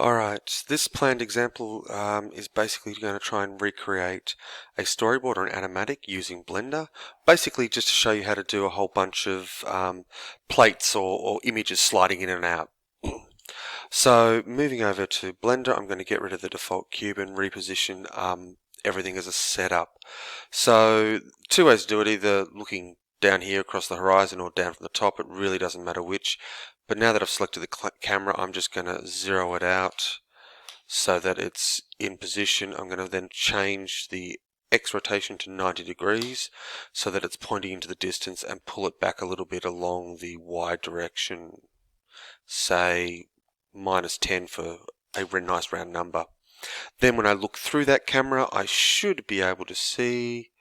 Alright, this planned example is basically going to try and recreate a storyboard or an animatic using Blender, basically just to show you how to do a whole bunch of plates or images sliding in and out. So moving over to Blender, I'm going to get rid of the default cube and reposition everything as a setup. So two ways to do it, either looking down here across the horizon or down from the top, it really doesn't matter which. But now that I've selected the camera, I'm just going to zero it out so that it's in position. I'm going to then change the X rotation to 90 degrees so that it's pointing into the distance, and pull it back a little bit along the Y direction, say -10 for a nice round number. Then when I look through that camera, I should be able to see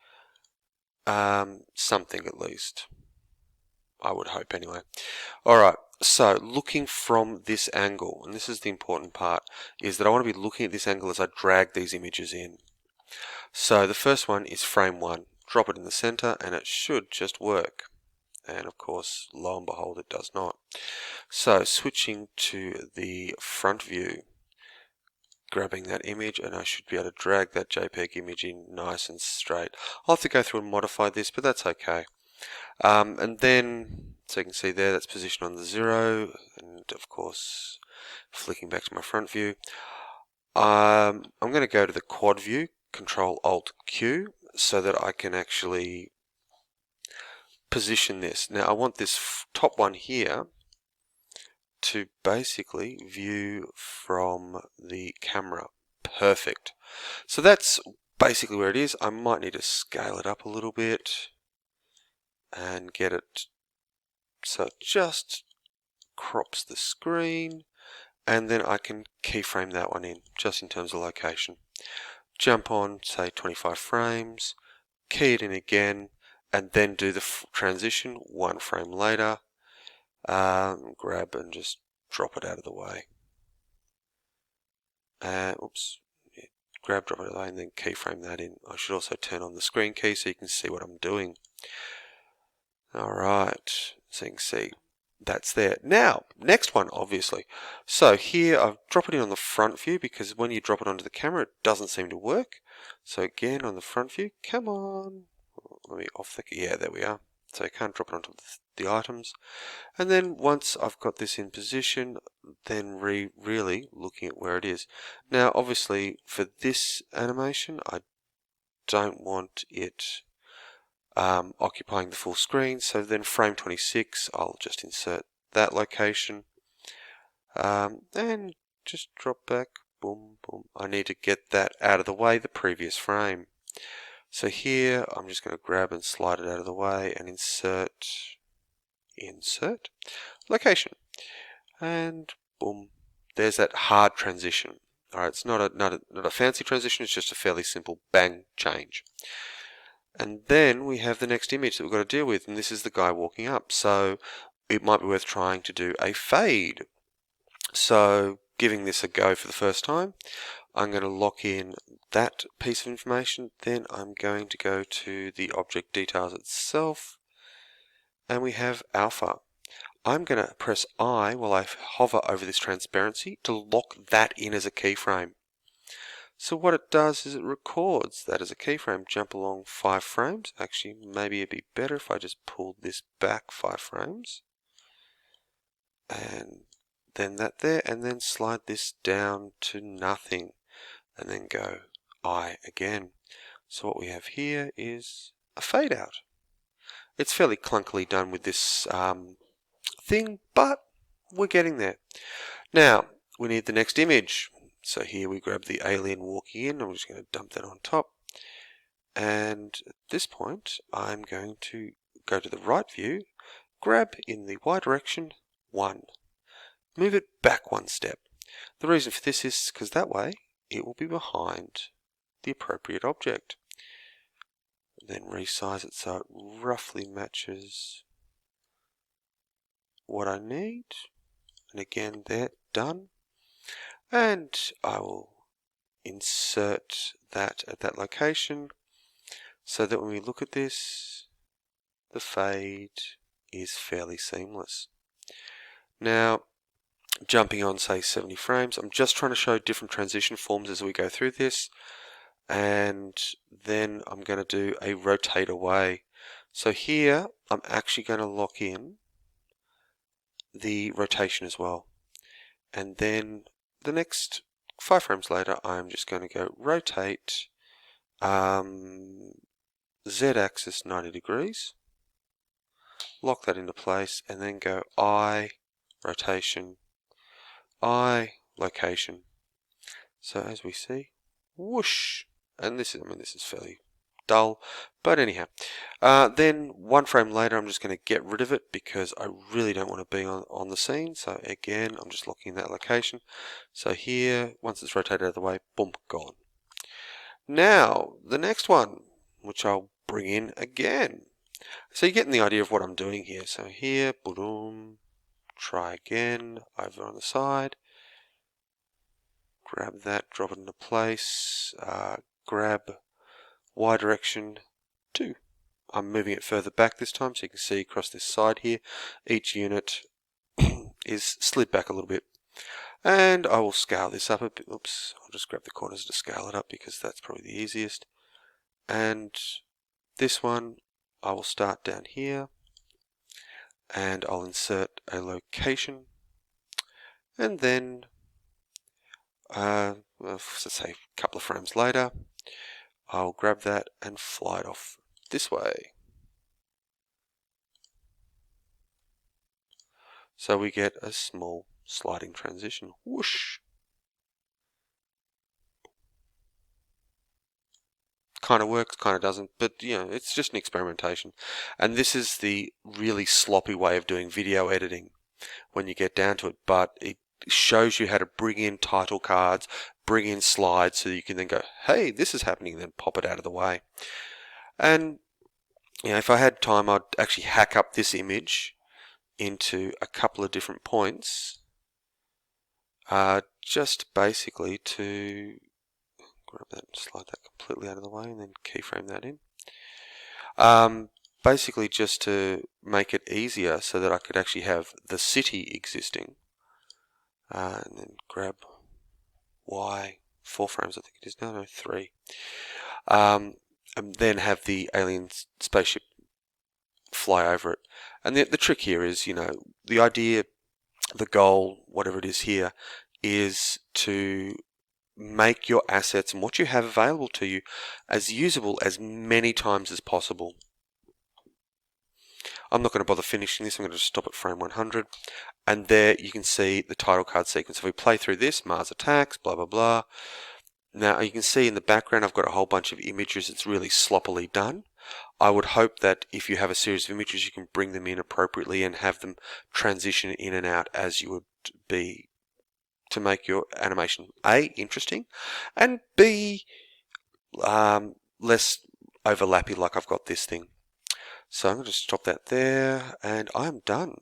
something at least. I would hope anyway. Alright, so looking from this angle, and this is the important part, is that I want to be looking at this angle as I drag these images in. So the first one is frame 1. Drop it in the center and it should just work. And of course, lo and behold, it does not. So switching to the front view, grabbing that image, and I should be able to drag that JPEG image in nice and straight. I'll have to go through and modify this, but that's okay. And then, so you can see there, that's positioned on the 0, and of course, flicking back to my front view. I'm going to go to the quad view, Control-Alt-Q, so that I can actually position this. Now I want this top one here to basically view from the camera. Perfect. So that's basically where it is. I might need to scale it up a little bit and get it so it just crops the screen, and then I can keyframe that one in just in terms of location. Jump on, say 25 frames, key it in again, and then do the transition 1 frame later. Grab and just drop it out of the way. Oops. Yeah, grab, drop it out of the way, and then keyframe that in. I should also turn on the screen key so you can see what I'm doing. Alright, so you can see that's there. Now, next one, obviously. So here I've dropped it in on the front view, because when you drop it onto the camera, it doesn't seem to work. So again, on the front view, come on. Let me off the, yeah, there we are. So I can't drop it onto the items. And then once I've got this in position, then really looking at where it is. Now, obviously, for this animation, I don't want it occupying the full screen. So then frame 26, I'll just insert that location. And just drop back. Boom, boom. I need to get that out of the way, the previous frame. So here, I'm just going to grab and slide it out of the way and insert location, and boom, there's that hard transition. Alright, it's not a fancy transition, it's just a fairly simple bang change. And then we have the next image that we've got to deal with, and this is the guy walking up. So it might be worth trying to do a fade. So giving this a go for the first time, I'm going to lock in that piece of information. Then I'm going to go to the object details itself, and we have alpha. I'm going to press I while I hover over this transparency to lock that in as a keyframe. So what it does is it records that as a keyframe. Jump along 5 frames. Actually, maybe it'd be better if I just pulled this back 5 frames. And then that there, and then slide this down to nothing. And then go I again. So what we have here is a fade out. It's fairly clunkily done with this thing, but we're getting there. Now, we need the next image. So here we grab the alien walking in. I'm just going to dump that on top. And at this point, I'm going to go to the right view, grab in the Y direction 1. Move it back 1 step. The reason for this is because that way it will be behind the appropriate object. Then resize it so it roughly matches what I need. And again, there, done. And I will insert that at that location so that when we look at this, the fade is fairly seamless. Now, jumping on say 70 frames. I'm just trying to show different transition forms as we go through this, and then I'm going to do a rotate away. So here I'm actually going to lock in the rotation as well, and then the next 5 frames later I'm just going to go rotate Z-axis 90 degrees, lock that into place, and then go I rotation, I location. So as we see, whoosh, and this is fairly dull, but anyhow. Then 1 frame later I'm just going to get rid of it because I really don't want to be on the scene. So again, I'm just locking that location. So here, once it's rotated out of the way, boom, gone. Now, the next one, which I'll bring in again. So you're getting the idea of what I'm doing here. So here, boom, try again, over on the side. Grab that, drop it into place, grab Y direction 2. I'm moving it further back this time so you can see across this side here. Each unit is slid back a little bit. And I will scale this up a bit. Oops, I'll just grab the corners to scale it up because that's probably the easiest. And this one, I will start down here and I'll insert a location, and then let's say a couple of frames later I'll grab that and fly it off this way. So we get a small sliding transition. Whoosh! Kind of works, kind of doesn't, but it's just an experimentation. And this is the really sloppy way of doing video editing when you get down to it, but it shows you how to bring in title cards, bring in slides, so that you can then go, hey, this is happening, and then pop it out of the way. And if I had time, I'd actually hack up this image into a couple of different points, just basically to grab that and slide that completely out of the way and then keyframe that in. Basically just to make it easier so that I could actually have the city existing, and then grab Y, 4 frames I think it is now, no 3, and then have the alien spaceship fly over it. And the trick here is, the idea, the goal, whatever it is here, is to make your assets and what you have available to you as usable as many times as possible. I'm not going to bother finishing this, I'm going to just stop at frame 100, and there you can see the title card sequence. If we play through this, Mars attacks, blah blah blah. Now you can see in the background I've got a whole bunch of images. It's really sloppily done. I would hope that if you have a series of images you can bring them in appropriately and have them transition in and out as you would be, to make your animation A, interesting, and B, less overlappy like I've got this thing. So I'm going to stop that there, and I'm done.